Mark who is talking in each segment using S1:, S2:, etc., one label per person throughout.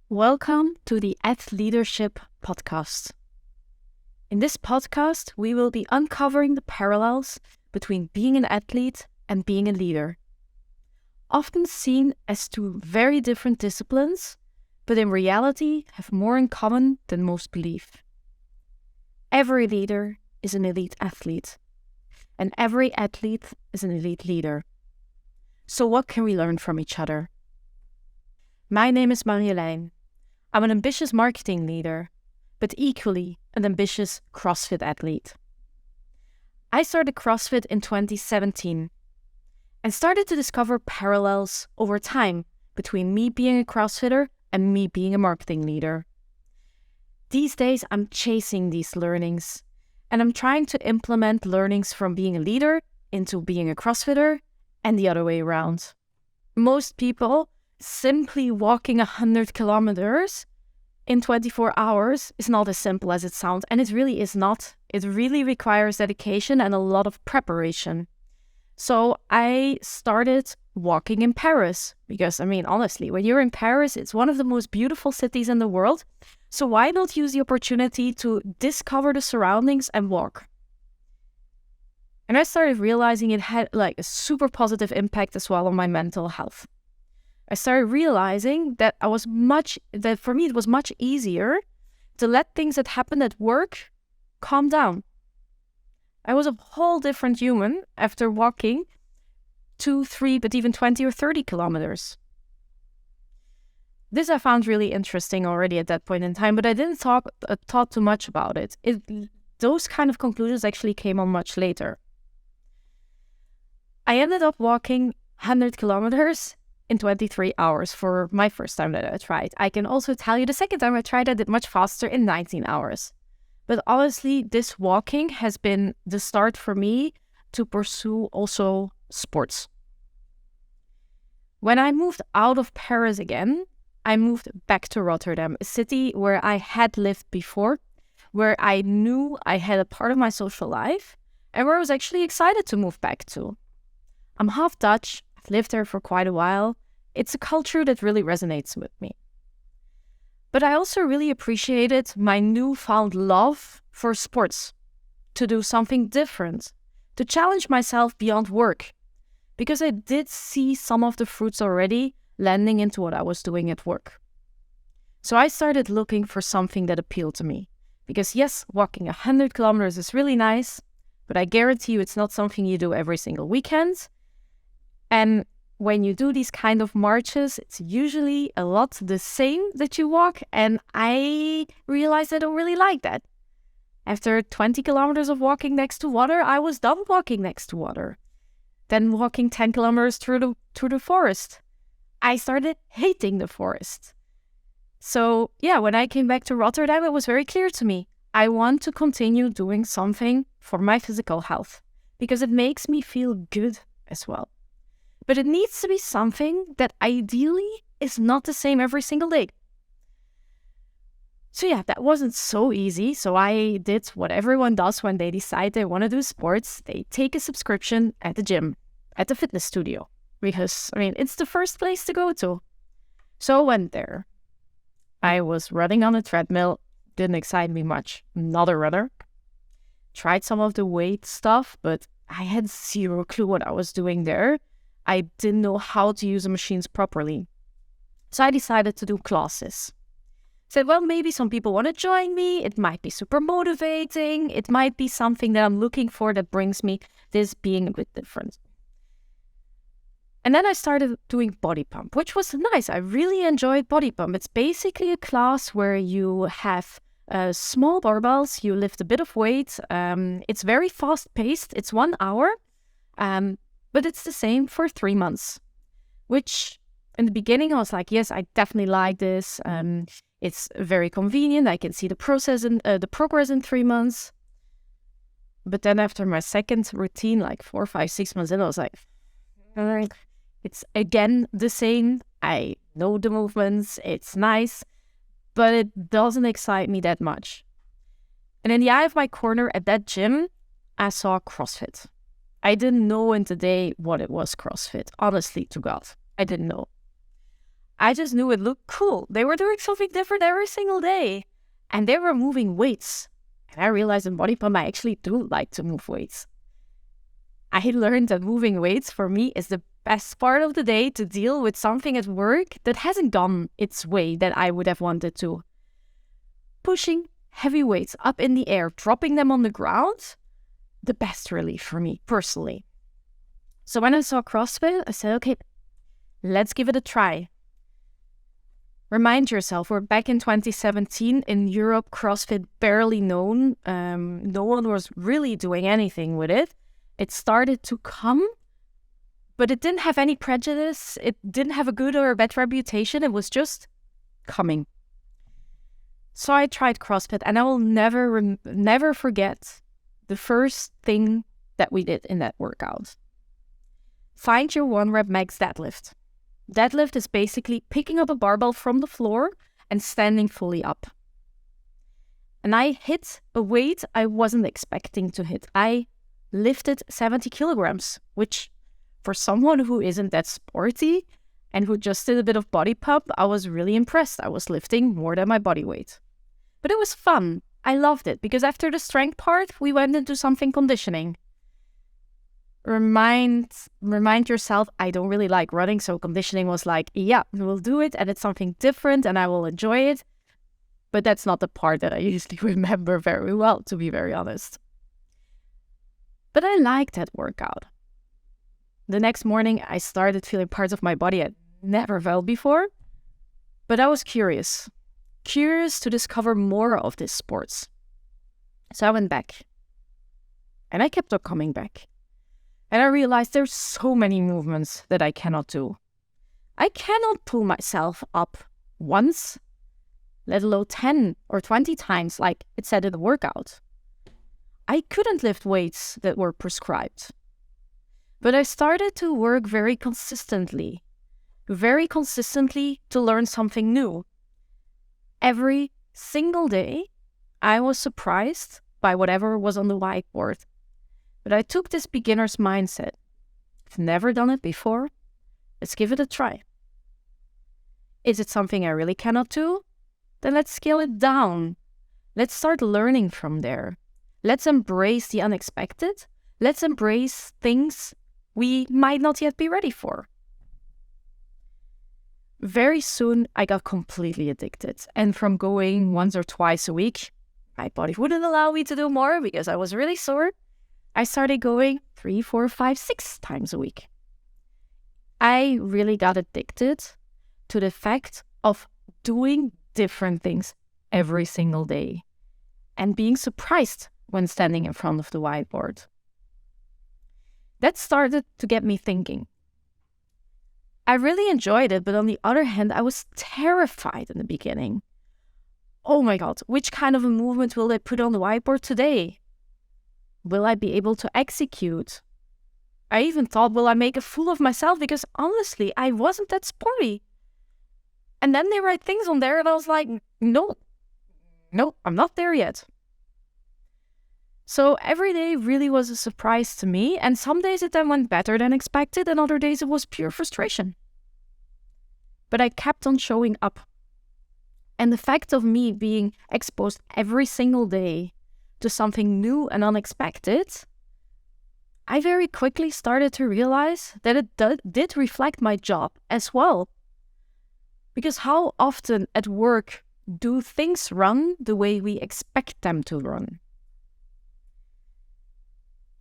S1: Welcome to the Ath-Leadership podcast. In this podcast, we will be uncovering the parallels between being an athlete and being a leader. Often seen as two very different disciplines, but in reality have more in common than most believe. Every leader is an elite athlete, and every athlete is an elite leader. So what can we learn from each other? My name is Marjolein. I'm an ambitious marketing leader, but equally an ambitious CrossFit athlete. I started CrossFit in 2017 and started to discover parallels over time between me being a CrossFitter and me being a marketing leader. These days, I'm chasing these learnings and I'm trying to implement learnings from being a leader into being a CrossFitter and the other way around. Most people simply walking 100 kilometers in 24 hours is not as simple as it sounds, and it really is not. It really requires dedication and a lot of preparation. So I started walking in Paris because, honestly, when you're in Paris, it's one of the most beautiful cities in the world. So why not use the opportunity to discover the surroundings and walk? And I started realizing it had a super positive impact as well on my mental health. I started realizing that for me it was much easier to let things that happened at work calm down. I was a whole different human after walking 2, 3, but even 20 or 30 kilometers. This I found really interesting already at that point in time, but I didn't thought too much about it. Those kind of conclusions actually came on much later. I ended up walking 100 kilometers in 23 hours for my first time that I tried. I can also tell you the second time I tried, I did much faster in 19 hours. But honestly, this walking has been the start for me to pursue also sports. When I moved out of Paris again, I moved back to Rotterdam, a city where I had lived before, where I knew I had a part of my social life, and where I was actually excited to move back to. I'm half Dutch. I've lived there for quite a while. It's a culture that really resonates with me. But I also really appreciated my newfound love for sports, to do something different, to challenge myself beyond work, because I did see some of the fruits already landing into what I was doing at work. So I started looking for something that appealed to me, because yes, walking 100 kilometers is really nice, but I guarantee you it's not something you do every single weekend. And when you do these kind of marches, it's usually a lot the same that you walk. And I realized I don't really like that. After 20 kilometers of walking next to water, I was done walking next to water. Then walking 10 kilometers through the forest. I started hating the forest. So yeah, when I came back to Rotterdam, it was very clear to me. I want to continue doing something for my physical health because it makes me feel good as well. But it needs to be something that ideally is not the same every single day. So yeah, that wasn't so easy. So I did what everyone does when they decide they want to do sports. They take a subscription at the gym, at the fitness studio, because, it's the first place to go to. So I went there. I was running on a treadmill. Didn't excite me much. Not a runner. Tried some of the weight stuff, but I had zero clue what I was doing there. I didn't know how to use the machines properly. So I decided to do classes. Said, well, maybe some people want to join me. It might be super motivating. It might be something that I'm looking for that brings me this being a bit different. And then I started doing body pump, which was nice. I really enjoyed body pump. It's basically a class where you have small barbells. You lift a bit of weight. It's very fast paced. It's 1 hour. But it's the same for 3 months, which in the beginning I was like, yes, I definitely like this. It's very convenient. I can see the progress in 3 months. But then after my second routine, like 4, 5, 6 months in, I was like, it's again the same. I know the movements. It's nice, but it doesn't excite me that much. And in the eye of my corner at that gym, I saw CrossFit. I didn't know in the day what it was CrossFit. Honestly, to God, I didn't know. I just knew it looked cool. They were doing something different every single day. And they were moving weights. And I realized in body pump, I actually do like to move weights. I learned that moving weights for me is the best part of the day to deal with something at work that hasn't gone its way that I would have wanted to. Pushing heavy weights up in the air, dropping them on the ground, the best relief for me personally. So when I saw CrossFit, I said, okay, let's give it a try. Remind yourself, we're back in 2017. In Europe, CrossFit barely known. No one was really doing anything with it. It started to come, but it didn't have any prejudice. It didn't have a good or a bad reputation. It was just coming. So I tried CrossFit, and I will never forget the first thing that we did in that workout. Find your 1 rep max deadlift. Deadlift is basically picking up a barbell from the floor and standing fully up. And I hit a weight I wasn't expecting to hit. I lifted 70 kilograms, which for someone who isn't that sporty and who just did a bit of body pump, I was really impressed. I was lifting more than my body weight. But it was fun. I loved it because after the strength part, we went into something conditioning. Remind yourself, I don't really like running, so conditioning was like, yeah, we'll do it, and it's something different, and I will enjoy it. But that's not the part that I usually remember very well, to be very honest. But I liked that workout. The next morning, I started feeling parts of my body I'd never felt before, but I was curious to discover more of these sports. So I went back, and I kept on coming back. And I realized there's so many movements that I cannot do. I cannot pull myself up once, let alone 10 or 20 times like it said in the workout. I couldn't lift weights that were prescribed. But I started to work very consistently to learn something new. Every single day, I was surprised by whatever was on the whiteboard. But I took this beginner's mindset. I've never done it before. Let's give it a try. Is it something I really cannot do? Then let's scale it down. Let's start learning from there. Let's embrace the unexpected. Let's embrace things we might not yet be ready for. Very soon, I got completely addicted. And from going once or twice a week, my body wouldn't allow me to do more because I was really sore. I started going 3, 4, 5, 6 times a week. I really got addicted to the fact of doing different things every single day and being surprised when standing in front of the whiteboard. That started to get me thinking. I really enjoyed it, but on the other hand, I was terrified in the beginning. Oh my God, which kind of a movement will they put on the whiteboard today? Will I be able to execute? I even thought, will I make a fool of myself? Because honestly, I wasn't that sporty. And then they write things on there and I was like, no, I'm not there yet. So every day really was a surprise to me. And some days it then went better than expected and other days it was pure frustration. But I kept on showing up. And the fact of me being exposed every single day to something new and unexpected, I very quickly started to realize that it did reflect my job as well. Because how often at work do things run the way we expect them to run?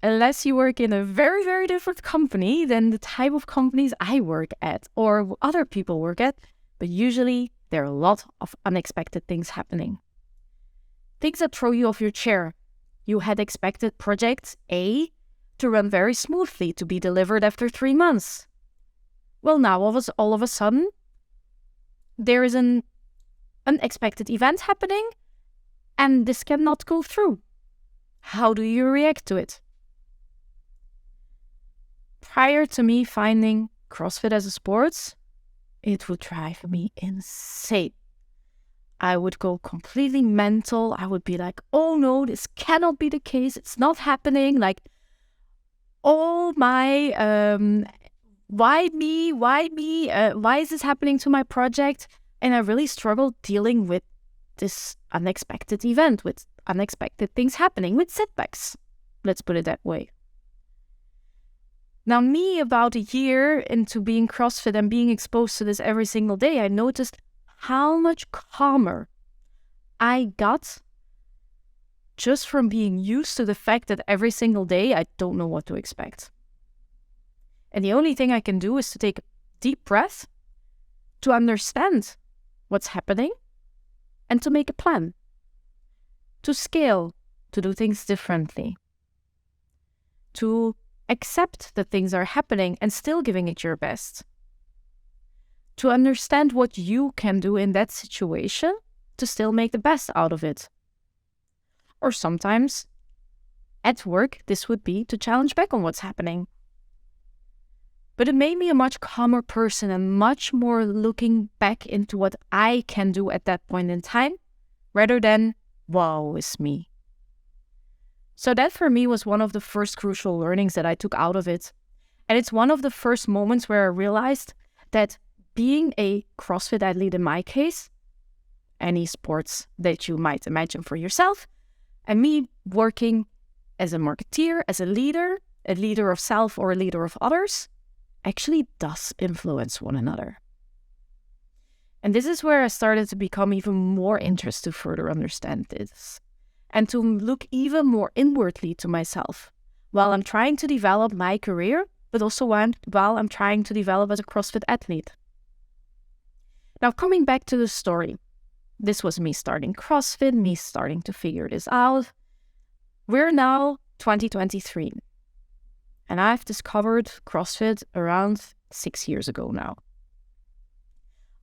S1: Unless you work in a very, very different company than the type of companies I work at or other people work at, but usually there are a lot of unexpected things happening. Things that throw you off your chair. You had expected project A to run very smoothly, to be delivered after 3 months. Well, now all of a sudden, there is an unexpected event happening and this cannot go through. How do you react to it? Prior to me finding CrossFit as a sport, it would drive me insane. I would go completely mental. I would be like, oh no, this cannot be the case. It's not happening. Like all my why me? Why me? Why is this happening to my project? And I really struggled dealing with this unexpected event, with unexpected things happening, with setbacks. Let's put it that way. Now, me, about a year into being CrossFit and being exposed to this every single day, I noticed how much calmer I got just from being used to the fact that every single day I don't know what to expect. And the only thing I can do is to take a deep breath, to understand what's happening, and to make a plan, to scale, to do things differently, to accept that things are happening and still giving it your best, to understand what you can do in that situation to still make the best out of it. Or sometimes, at work, this would be to challenge back on what's happening. But it made me a much calmer person and much more looking back into what I can do at that point in time, rather than, woe is me. So that for me was one of the first crucial learnings that I took out of it. And it's one of the first moments where I realized that being a CrossFit athlete in my case, any sports that you might imagine for yourself, and me working as a marketeer, as a leader of self or a leader of others, actually does influence one another. And this is where I started to become even more interested to further understand this and to look even more inwardly to myself while I'm trying to develop my career, but also while I'm trying to develop as a CrossFit athlete. Now, coming back to the story, this was me starting CrossFit, me starting to figure this out. We're now 2023, and I've discovered CrossFit around 6 years ago now.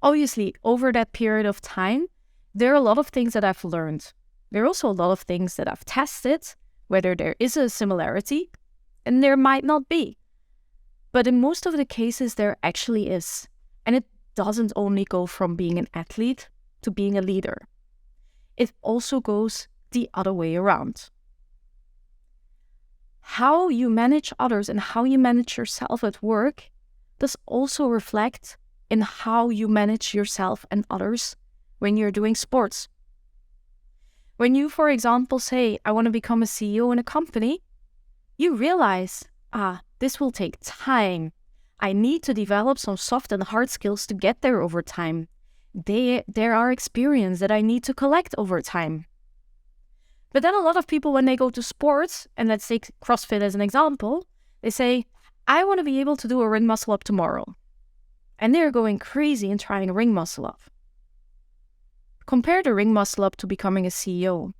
S1: Obviously, over that period of time, there are a lot of things that I've learned. There are also a lot of things that I've tested, whether there is a similarity, and there might not be. But in most of the cases, there actually is. And it doesn't only go from being an athlete to being a leader. It also goes the other way around. How you manage others and how you manage yourself at work does also reflect in how you manage yourself and others when you're doing sports. When you, for example, say, I want to become a CEO in a company, you realize, this will take time. I need to develop some soft and hard skills to get there over time. There are experience that I need to collect over time. But then a lot of people, when they go to sports, and let's take CrossFit as an example, they say, I want to be able to do a ring muscle up tomorrow. And they're going crazy and trying a ring muscle up. Compare the ring muscle up to becoming a CEO.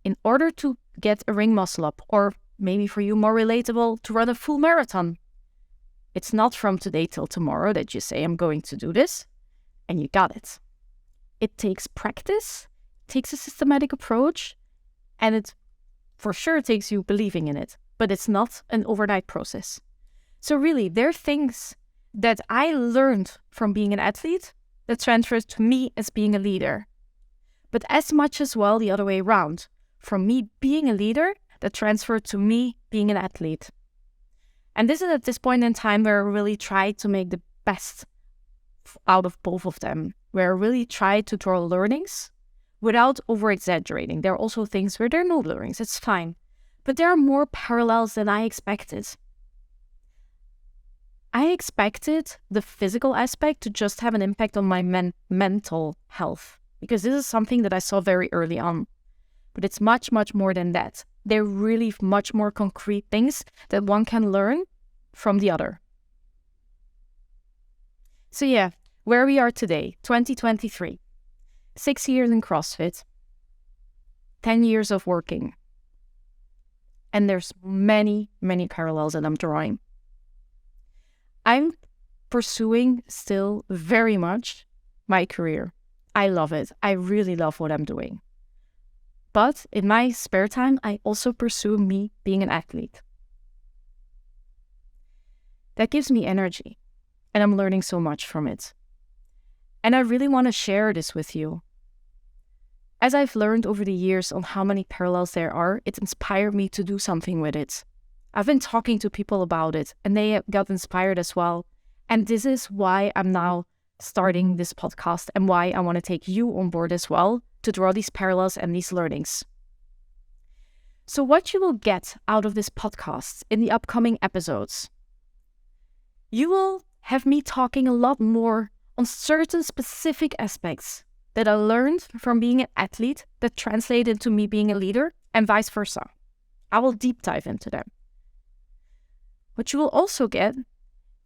S1: In order to get a ring muscle up, or maybe for you more relatable, to run a full marathon, it's not from today till tomorrow that you say, I'm going to do this, and you got it. It takes practice, takes a systematic approach, and it for sure takes you believing in it, but it's not an overnight process. So really, there are things that I learned from being an athlete that transfers to me as being a leader. But as much as well the other way around, from me being a leader that transferred to me being an athlete. And this is at this point in time where I really tried to make the best out of both of them, where I really tried to draw learnings without over-exaggerating. There are also things where there are no learnings, it's fine. But there are more parallels than I expected. I expected the physical aspect to just have an impact on my mental health, because this is something that I saw very early on. But it's much, much more than that. They're really much more concrete things that one can learn from the other. So yeah, where we are today, 2023, 6 years in CrossFit, 10 years of working. And there's many, many parallels that I'm drawing. I'm pursuing still very much my career. I love it. I really love what I'm doing. But in my spare time, I also pursue me being an athlete. That gives me energy, and I'm learning so much from it. And I really want to share this with you. As I've learned over the years on how many parallels there are, it inspired me to do something with it. I've been talking to people about it and they got inspired as well. And this is why I'm now starting this podcast and why I want to take you on board as well to draw these parallels and these learnings. So what you will get out of this podcast in the upcoming episodes, you will have me talking a lot more on certain specific aspects that I learned from being an athlete that translate into me being a leader and vice versa. I will deep dive into them. What you will also get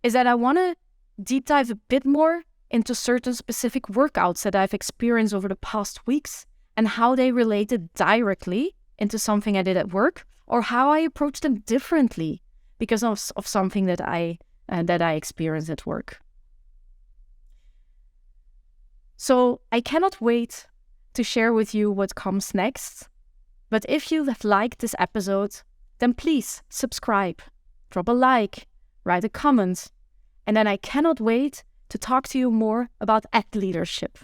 S1: is that I want to deep dive a bit more into certain specific workouts that I've experienced over the past weeks and how they related directly into something I did at work or how I approached them differently because of something that I experienced at work. So I cannot wait to share with you what comes next. But if you have liked this episode, then please subscribe, drop a like, write a comment, and then I cannot wait to talk to you more about Ath-Leadership.